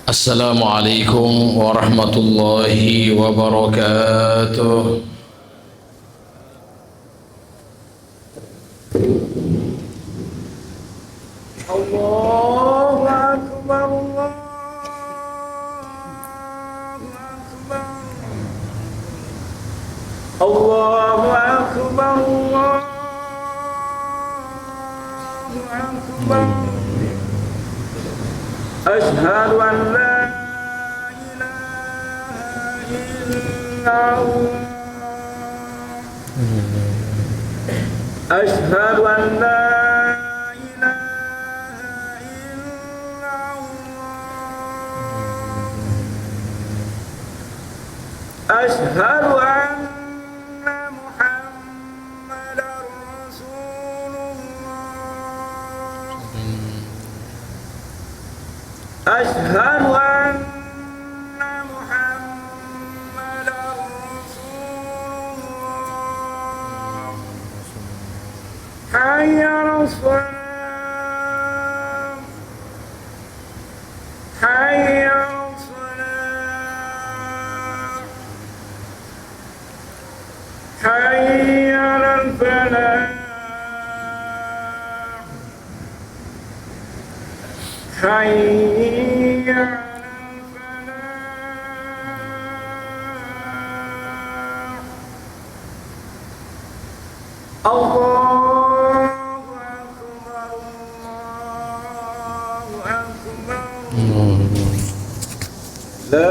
Assalamualaikum warahmatullahi wabarakatuh. Allahu Akbar, Allahu Akbar, Allahu Akbar. Asyhadu an la ilaha illallah. Asyhadu an la Asyhadu anna Muhammadar Rasulullah. Asyhadu anna Muhammadar Rasulullah. Hayya 'alas shalah. Hayya 'alas shalah. Hayya 'alal falah. Hayya 'alal falah. Allahu Akbar, Allahu Akbar. La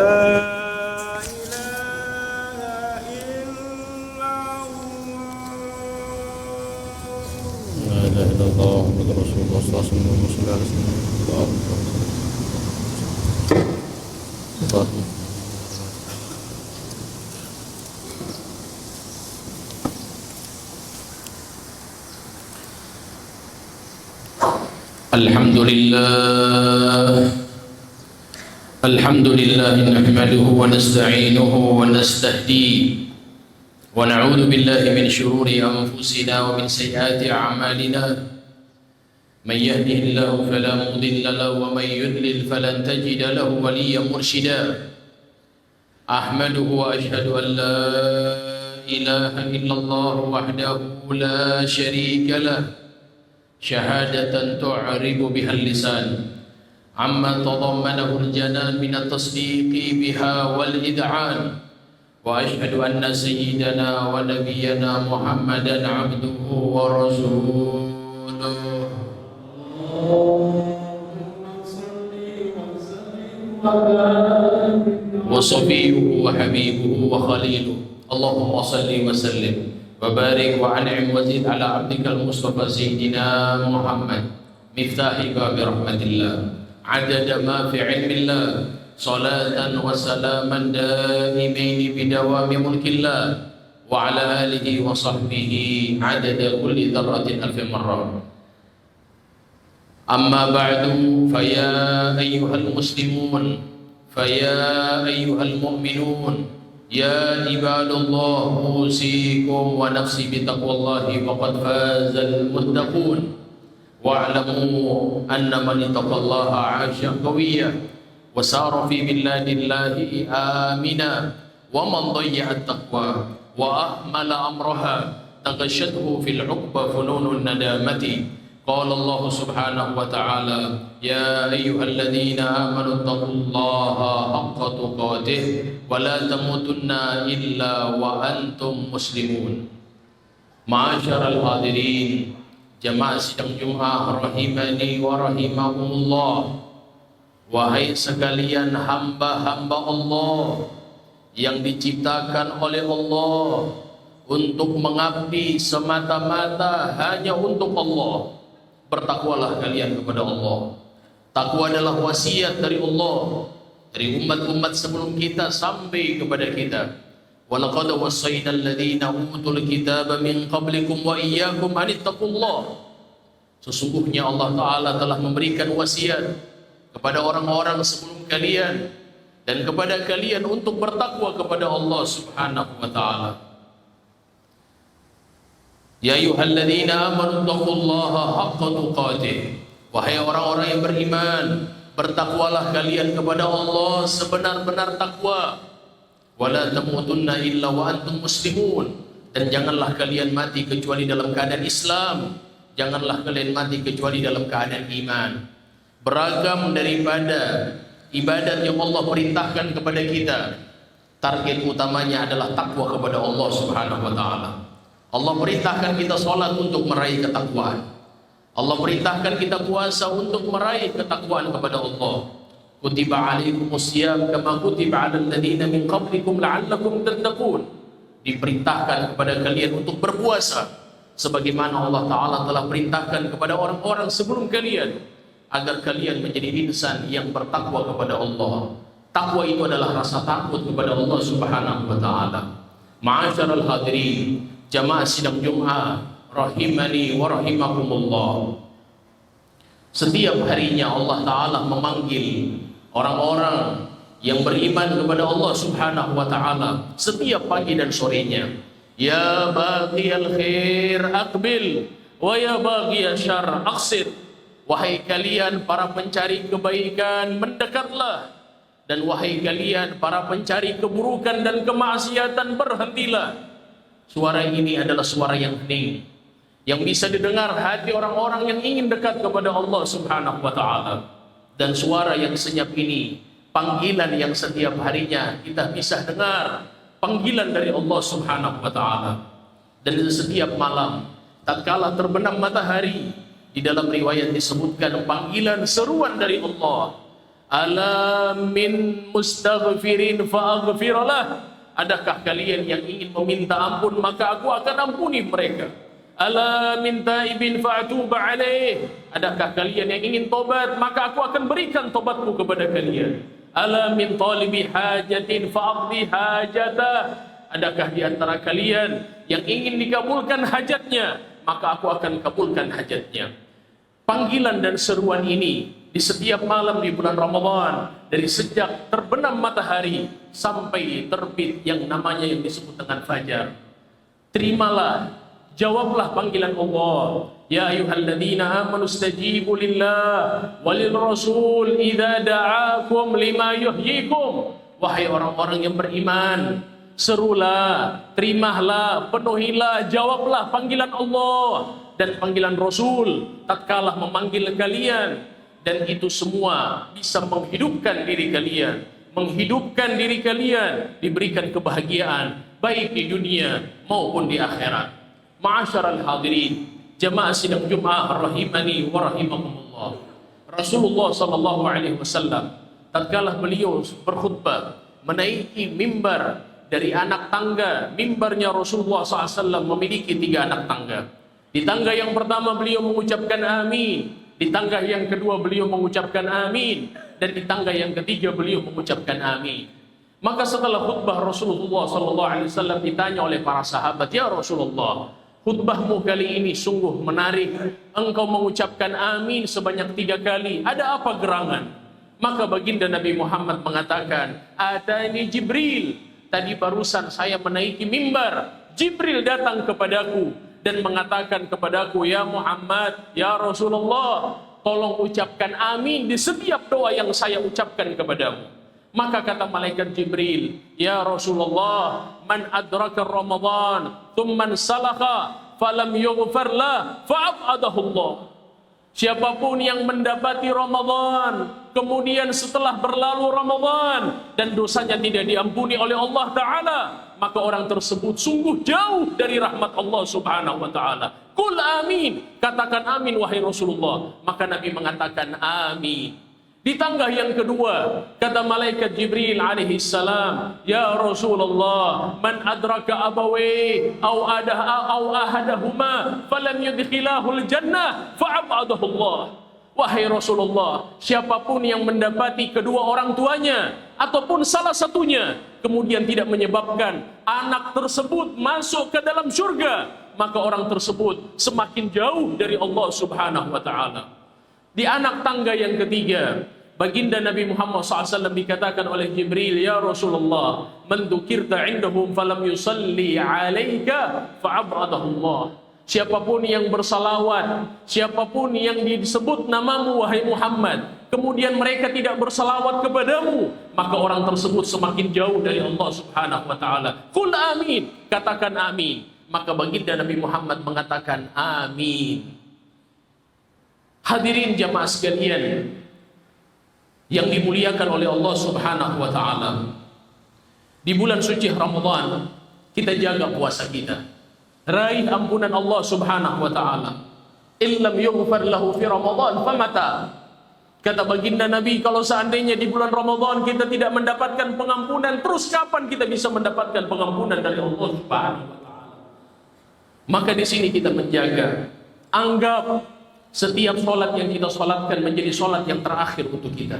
Alhamdulillah nahmaduhu wa nasta'inuhu wa nastahdihi wa na'udzu billahi min shururi anfusina wa min sayyiati a'malina. Man yahdihillahu fala mudilla lahu wa man yudlil falan tajida lahu waliyyan murshida. Ahmaduhu wa ashhadu an la ilaha illallah wahdahu la syarika lah, syahadatan tu'ribu biha al-lisan amma tadammanahu al-janan min at-tasdiqi biha wal id'an. Wa ashhadu anna sayyidana wa nabiyyana Muhammadan abduhu wa rasuluh wa safiyuhu wa habibuhu wa khaliluhu. Allahumma salli wa sallim wa barik wa an'im wa zid ala abdikal mustafa sayyidina Muhammad miftahi babi rahmatillah adada ma fi ilmillah salatan wa salaman daimaini bidawami mulkillah wa ala alihi wa sahbihi adada kulli dharratin alfi marrah. Amma ba'du, faya ayyuhal muslimun, faya ayyuhal mu'minun, ya ibadallah, usikum wa nafsi bitaqwallahi faqad fazal muttaqun. Wa'lamu anna man ittaqallaha 'asha qawiyya wa sara fi billadillahi amina, wa man dayya'a at-taqwa wa ahmala amraha taghashathu fil 'uqba fununun nadamati. Qala Allah subhanahu wa ta'ala, ya ayyuhalladzina amanu taqullaha haqqa tuqatih wa la tamutunna illa wa antum muslimun. Ma'asyiral hadirin, jamaah sidang Jumat rahimani wa rahimakumullah. Wahai sekalian hamba-hamba Allah yang diciptakan oleh Allah untuk mengabdi semata-mata hanya untuk Allah, bertakwalah kalian kepada Allah. Takwa adalah wasiat dari Allah, dari umat-umat sebelum kita sampai kepada kita. Wa laqad wassayna alladziina utul kitaba min qablikum wa iyyakum an ittaqullah. Sesungguhnya Allah Ta'ala telah memberikan wasiat kepada orang-orang sebelum kalian dan kepada kalian untuk bertakwa kepada Allah Subhanahu wa Ta'ala. Ya ayyuhalladzina amanu taqullaha haqqa tuqatih. Wahai orang-orang yang beriman, bertakwalah kalian kepada Allah sebenar-benar takwa. Wala tamutunna illa wa antum muslimun. Dan janganlah kalian mati kecuali dalam keadaan Islam. Janganlah kalian mati kecuali dalam keadaan iman. Beragam daripada ibadat yang Allah perintahkan kepada kita, target utamanya adalah takwa kepada Allah Subhanahu wa taala. Allah perintahkan kita salat untuk meraih ketakwaan. Allah perintahkan kita puasa untuk meraih ketakwaan kepada Allah. Kutiba alaikumusiyam kama kutiba alal ladzina min qablikum la'allakum tattaqun. Diperintahkan kepada kalian untuk berpuasa sebagaimana Allah taala telah perintahkan kepada orang-orang sebelum kalian agar kalian menjadi insan yang bertakwa kepada Allah. Takwa itu adalah rasa takut kepada Allah Subhanahu wa taala. Ma'asyiral hadirin, jamaah sidang Jumat rahimani wa rahimakumullah. Setiap harinya Allah taala memanggil orang-orang yang beriman kepada Allah Subhanahu wa taala setiap pagi dan sorenya. Ya baghiyal khair aqbil wa ya baghiyasy syarr aqsir. Wahai kalian para pencari kebaikan, mendekatlah. Dan wahai kalian para pencari keburukan dan kemaksiatan, berhentilah. Suara ini adalah suara yang hening, yang bisa didengar hati orang-orang yang ingin dekat kepada Allah Subhanahu wa taala. Dan suara yang senyap ini, panggilan yang setiap harinya kita bisa dengar, panggilan dari Allah Subhanahu wa taala. Dan setiap malam tatkala terbenam matahari, di dalam riwayat disebutkan panggilan seruan dari Allah. Ala min mustaghfirin fa'aghfirlah. Adakah kalian yang ingin meminta ampun, maka aku akan ampuni mereka. Ala min taibin fa'tuba alaih. Adakah kalian yang ingin tobat, maka aku akan berikan tobatku kepada kalian. Ala min talibi hajatin fa'aqdi hajatah. Adakah di antara kalian yang ingin dikabulkan hajatnya, maka aku akan kabulkan hajatnya. Panggilan dan seruan ini di setiap malam di bulan Ramadan, dari sejak terbenam matahari sampai terbit yang namanya yang disebut dengan fajar. Terimalah, jawablah panggilan Allah. Ya ayyuhalladzina amanu istajibu lillah walil rasul idza da'akum lima yuhyikum. Wahai orang-orang yang beriman, serulah, terimalah, penuhilah, jawablah panggilan Allah dan panggilan Rasul tatkala memanggil kalian, dan itu semua bisa menghidupkan diri kalian, diberikan kebahagiaan baik di dunia maupun di akhirat. Ma'asyiral hadirin, jamaah sidang Jumat rahimani wa rahimakumullah. Rasulullah sallallahu alaihi wasallam tatkala beliau berkhutbah menaiki mimbar dari anak tangga. Mimbarnya Rasulullah SAW memiliki 3 anak tangga. Di tangga yang pertama beliau mengucapkan amin, di tangga yang kedua beliau mengucapkan amin, dan di tangga yang ketiga beliau mengucapkan amin. Maka setelah khutbah Rasulullah SAW ditanya oleh para sahabat, ya Rasulullah, khutbahmu kali ini sungguh menarik. Engkau mengucapkan amin sebanyak 3 kali. Ada apa gerangan? Maka baginda Nabi Muhammad mengatakan, atani Jibril. Tadi barusan saya menaiki mimbar, Jibril datang kepadaku dan mengatakan kepadaku, ya Muhammad, ya Rasulullah, tolong ucapkan amin di setiap doa yang saya ucapkan kepadamu. Maka kata malaikat Jibril, ya Rasulullah, man adraka Ramadan thumman salaka falam yughfar lah fa'abadahu Allah. Siapapun yang mendapati Ramadan, kemudian setelah berlalu Ramadan dan dosanya tidak diampuni oleh Allah Ta'ala, maka orang tersebut sungguh jauh dari rahmat Allah Subhanahu wa Ta'ala. Qul amin, katakan amin wahai Rasulullah. Maka Nabi mengatakan amin. Di tangga yang kedua, kata malaikat Jibril alaihi salam, ya Rasulullah, man adraka abawi au ahadahuma falam yudkhilahul jannah fa'abadahu Allah. Wahai Rasulullah, siapapun yang mendapati kedua orang tuanya ataupun salah satunya, kemudian tidak menyebabkan anak tersebut masuk ke dalam surga, maka orang tersebut semakin jauh dari Allah Subhanahu wa Ta'ala. Di anak tangga yang ketiga, baginda Nabi Muhammad SAW dikatakan oleh Jibril, ya Rasulullah, man dzukirta indahum falam yusalli alaika fa'abadahu Allah. siapapun yang bersalawat, siapapun yang disebut namamu wahai Muhammad, kemudian mereka tidak bersalawat kepadamu, maka orang tersebut semakin jauh dari Allah Subhanahu wa taala. Qul amin, katakan amin. Maka baginda Nabi Muhammad mengatakan amin. Hadirin jamaah sekalian yang dimuliakan oleh Allah Subhanahu wa taala, di bulan suci Ramadan kita jaga puasa kita, raih ampunan Allah Subhanahu wa taala. Illam yughfar lahu fi Ramadan famata. Kata baginda Nabi, kalau seandainya di bulan Ramadan kita tidak mendapatkan pengampunan, terus kapan kita bisa mendapatkan pengampunan dari Allah Subhanahu wa taala? Maka di sini kita menjaga, anggap setiap sholat yang kita sholatkan menjadi sholat yang terakhir untuk kita.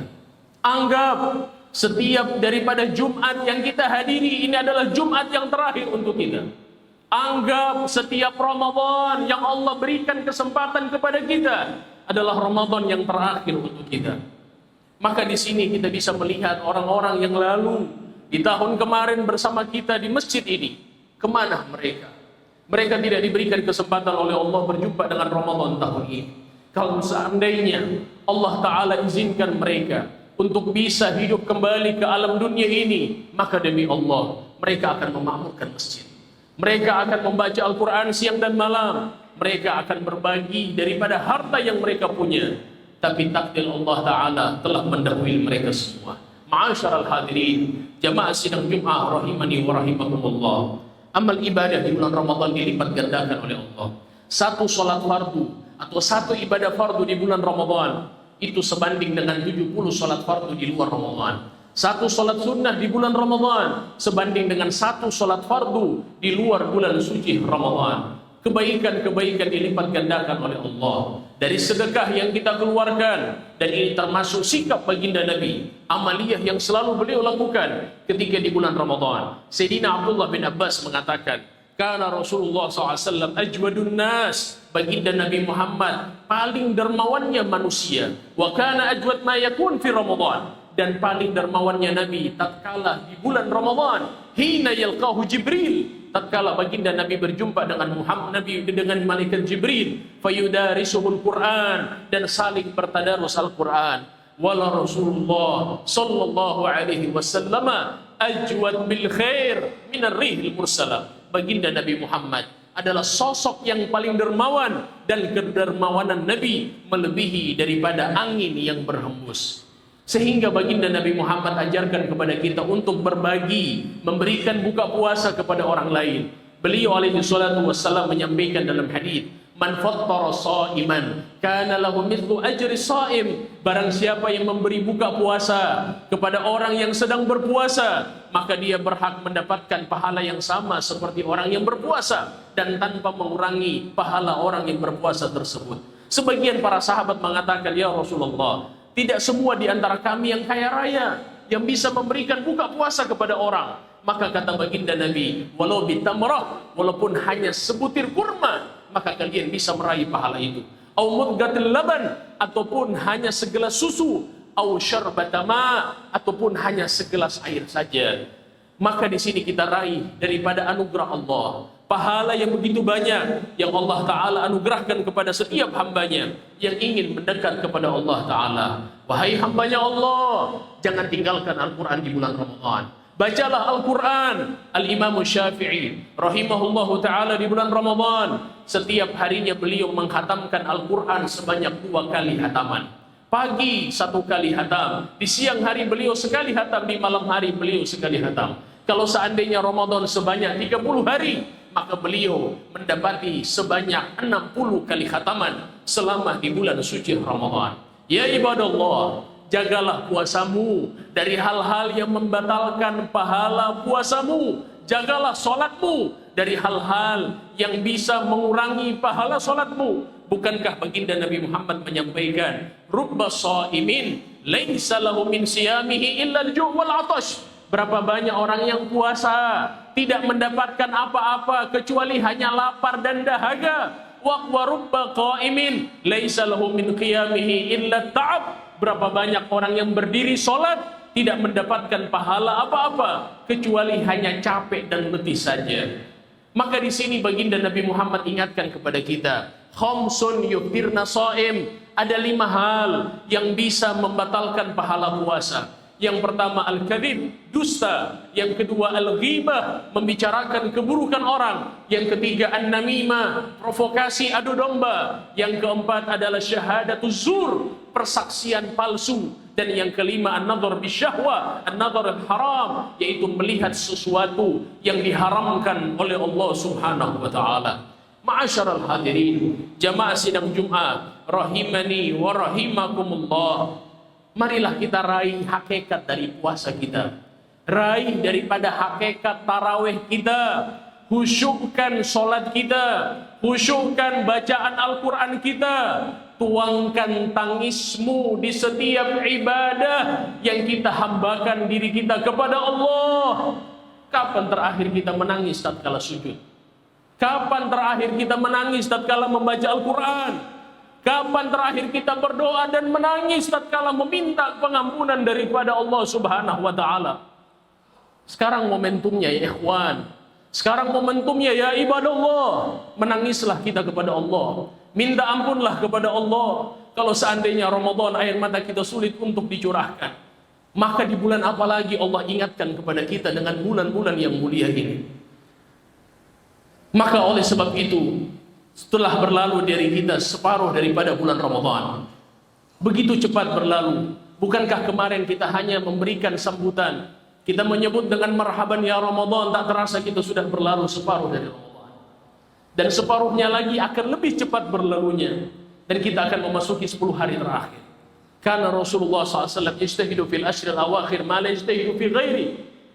Anggap setiap daripada Jumat yang kita hadiri ini adalah Jumat yang terakhir untuk kita. Anggap setiap Ramadan yang Allah berikan kesempatan kepada kita adalah Ramadan yang terakhir untuk kita. Maka di sini kita bisa melihat orang-orang yang lalu di tahun kemarin bersama kita di masjid ini, kemana mereka? Mereka tidak diberikan kesempatan oleh Allah berjumpa dengan Ramadan tahun ini. Kalau seandainya Allah Ta'ala izinkan mereka untuk bisa hidup kembali ke alam dunia ini, maka demi Allah mereka akan memakmurkan masjid. Mereka akan membaca Al-Quran siang dan malam. Mereka akan berbagi daripada harta yang mereka punya. Tapi takdir Allah Ta'ala telah mendahului mereka semua. Ma'asyiral hadirin, jamaah sidang Jum'ah rahimani wa rahimakumullah. Amal ibadah di bulan Ramadan dilipat gandakan oleh Allah. Satu sholat fardu atau satu ibadah fardu di bulan Ramadan itu sebanding dengan 70 sholat fardu di luar Ramadan. Satu sholat sunnah di bulan Ramadan sebanding dengan satu sholat fardu di luar bulan suci Ramadan. Kebaikan-kebaikan dilipat gandakan oleh Allah dari sedekah yang kita keluarkan, dan ini termasuk sikap baginda Nabi, amaliyah yang selalu beliau lakukan ketika di bulan Ramadan. Sayyidina Abdullah bin Abbas mengatakan, karena Rasulullah SAW ajwadun nas, baginda Nabi Muhammad paling dermawannya manusia, wa kana ajwad ma yakun fi Ramadan, dan paling dermawannya Nabi tatkala di bulan Ramadan, hina yalqahu Jibril, tatkala baginda Nabi berjumpa dengan Nabi dengan malaikat Jibril, fayudarisuhul Quran, dan saling bertadarus Al-Quran. Wala Rasulullah sallallahu alaihi wasallam ajwad bil khair minar rihil mursalah. Baginda Nabi Muhammad adalah sosok yang paling dermawan, dan kedermawanan Nabi melebihi daripada angin yang berhembus. Sehingga baginda Nabi Muhammad ajarkan kepada kita untuk berbagi, memberikan buka puasa kepada orang lain. Beliau alaihi salatu wassalam menyampaikan dalam hadis, man fattara sha'iman kana lahu mithlu ajri sha'im. Barang siapa yang memberi buka puasa kepada orang yang sedang berpuasa, maka dia berhak mendapatkan pahala yang sama seperti orang yang berpuasa, dan tanpa mengurangi pahala orang yang berpuasa tersebut. Sebagian para sahabat mengatakan, ya Rasulullah, tidak semua di antara kami yang kaya raya yang bisa memberikan buka puasa kepada orang. Maka kata baginda Nabi, walau bitamrah, walaupun hanya sebutir kurma, maka kalian bisa meraih pahala itu. Au mudgatil laban, ataupun hanya segelas susu. Au syarbatama, ataupun hanya segelas air saja. Maka di sini kita raih daripada anugerah Allah, pahala yang begitu banyak yang Allah Ta'ala anugerahkan kepada setiap hambanya yang ingin mendekat kepada Allah Ta'ala. Wahai hambanya Allah, jangan tinggalkan Al-Quran di bulan Ramadan. Bacalah Al-Quran. Al-Imam Syafi'i rahimahullahu ta'ala di bulan Ramadan, setiap harinya beliau menghatamkan Al-Quran sebanyak 2 kali hataman. Pagi 1 kali hatam, di siang hari beliau sekali hatam, di malam hari beliau sekali hatam. Kalau seandainya Ramadan sebanyak 30 hari, maka beliau mendapati sebanyak 60 kali khataman selama di bulan suci Ramadan. Ya ibadallah, jagalah puasamu dari hal-hal yang membatalkan pahala puasamu. Jagalah solatmu dari hal-hal yang bisa mengurangi pahala solatmu. Bukankah baginda Nabi Muhammad menyampaikan, rubba sha'imin laisa lahu min siyamihi illa al-ju' wal 'atash. Berapa banyak orang yang puasa tidak mendapatkan apa-apa kecuali hanya lapar dan dahaga. Wa rubba qa'imin laisa lahu min qiyamihi illa ta'ab. Berapa banyak orang yang berdiri salat tidak mendapatkan pahala apa-apa kecuali hanya capek dan letih saja. Maka di sini baginda Nabi Muhammad ingatkan kepada kita, khamsun yuftirna shaim, ada 5 hal yang bisa membatalkan pahala puasa. Yang pertama al-kadzib, dusta. Yang kedua al-ghibah, membicarakan keburukan orang. Yang ketiga an-namimah, provokasi adu domba. Yang keempat adalah syahadatuz zur, persaksian palsu. Dan yang kelima an-nadhar bisyahwa, an-nadhar al-haram, yaitu melihat sesuatu yang diharamkan oleh Allah Subhanahu wa taala. Ma'asyaral hadirin, jamaah sidang Jumat rahimani wa rahimakumullah. Marilah kita raih hakikat dari puasa kita. Raih daripada hakikat tarawih kita. Khusyukkan solat kita. Khusyukkan bacaan Al-Quran kita. Tuangkan tangismu di setiap ibadah yang kita hambakan diri kita kepada Allah. Kapan terakhir kita menangis tatkala sujud? Kapan terakhir kita menangis tatkala membaca Al-Quran? Kapan terakhir kita berdoa dan menangis tatkala meminta pengampunan daripada Allah Subhanahu wa taala? Sekarang momentumnya ya ikhwan. Sekarang momentumnya ya ibadallah. Menangislah kita kepada Allah. Minta ampunlah kepada Allah. Kalau seandainya Ramadan air mata kita sulit untuk dicurahkan, maka di bulan apa lagi Allah ingatkan kepada kita dengan bulan-bulan yang mulia ini. Maka oleh sebab itu, setelah berlalu dari kita separuh daripada bulan Ramadan, begitu cepat berlalu. Bukankah kemarin kita hanya memberikan sambutan, kita menyebut dengan marhaban ya Ramadan, tak terasa kita sudah berlalu separuh dari Ramadan. Dan separuhnya lagi akan lebih cepat berlalunya. Dan kita akan memasuki 10 hari terakhir. Karena Rasulullah SAW ijtahidu fil ashril awakhir ma la ijtahidu fi ghairi.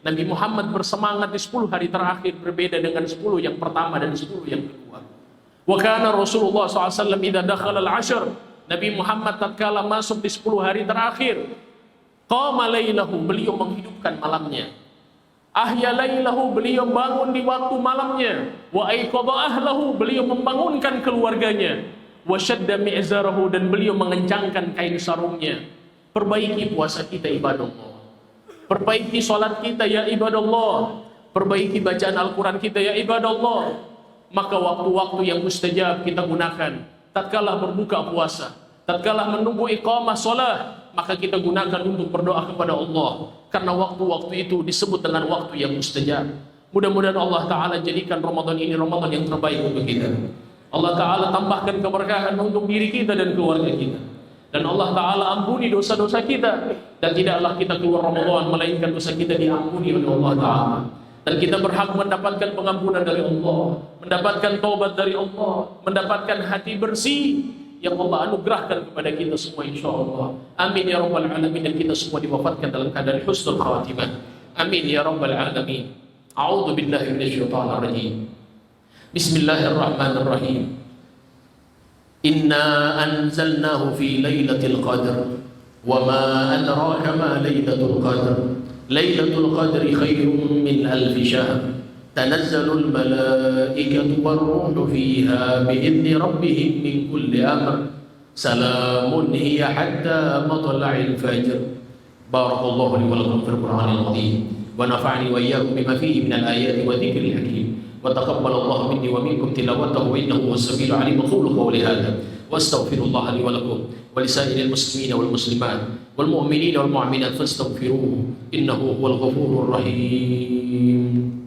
Nabi Muhammad bersemangat di 10 hari terakhir berbeda dengan 10 yang pertama dan 10 yang kedua. Wa kana Rasulullah SAW idza dakhala al-ashr, Nabi Muhammad tatkala masuk di 10 hari terakhir, qama lailahu, beliau menghidupkan malamnya. Ahya lailahu, beliau bangun di waktu malamnya. Wa aiqadha ahlahu, beliau membangunkan keluarganya. Wa shadda mi'zarahu, dan beliau mengencangkan kain sarungnya. Perbaiki puasa kita ibadallah. Perbaiki salat kita ya ibadallah. Perbaiki bacaan Al-Quran kita ya ibadallah. Maka waktu-waktu yang mustajab kita gunakan. Tatkala berbuka puasa, tatkala menunggu iqamah salat, maka kita gunakan untuk berdoa kepada Allah. Karena waktu-waktu itu disebut dengan waktu yang mustajab. Mudah-mudahan Allah Ta'ala jadikan Ramadan ini Ramadan yang terbaik untuk kita. Allah Ta'ala tambahkan keberkahan untuk diri kita dan keluarga kita. Dan Allah Ta'ala ampuni dosa-dosa kita. Dan tidaklah kita keluar Ramadan melainkan dosa kita diampuni oleh Allah Ta'ala. Dan kita berhak mendapatkan pengampunan dari Allah, mendapatkan taubat dari Allah, mendapatkan hati bersih yang Allah anugerahkan kepada kita semua insyaallah. Amin ya rabbal alamin. Dan kita semua diwafatkan dalam keadaan husnul khatimah. Amin ya rabbal alamin. A'udzu billahi minasyaitonir rajim. Bismillahirrahmanirrahim. Inna anzalnahu fi lailatul qadr wa ma adraka ma lailatul qadr. Lailatul qadri khairum min alf syahr. Tanazzalul malaikatu warruhu fiha biidzni rabbihim min kulli amr. Salamun hiya hatta matla'il fajr. Barakallahu li wa lakum fil Qur'anil azim wa nafa'ani wa iyyakum bima fihi minal ayati wa dzikril hakim. Wa taqabbalallahu minni wa minkum tilawatahu innahu was-sami'ul 'alim. Qulu qawli hadha wa astaghfirullaha li wa lakum wa lisa'iril muslimina wal muslimat wal mu'minina wal mu'minat fastaghfiruhu innahu huwal ghafurur rahim.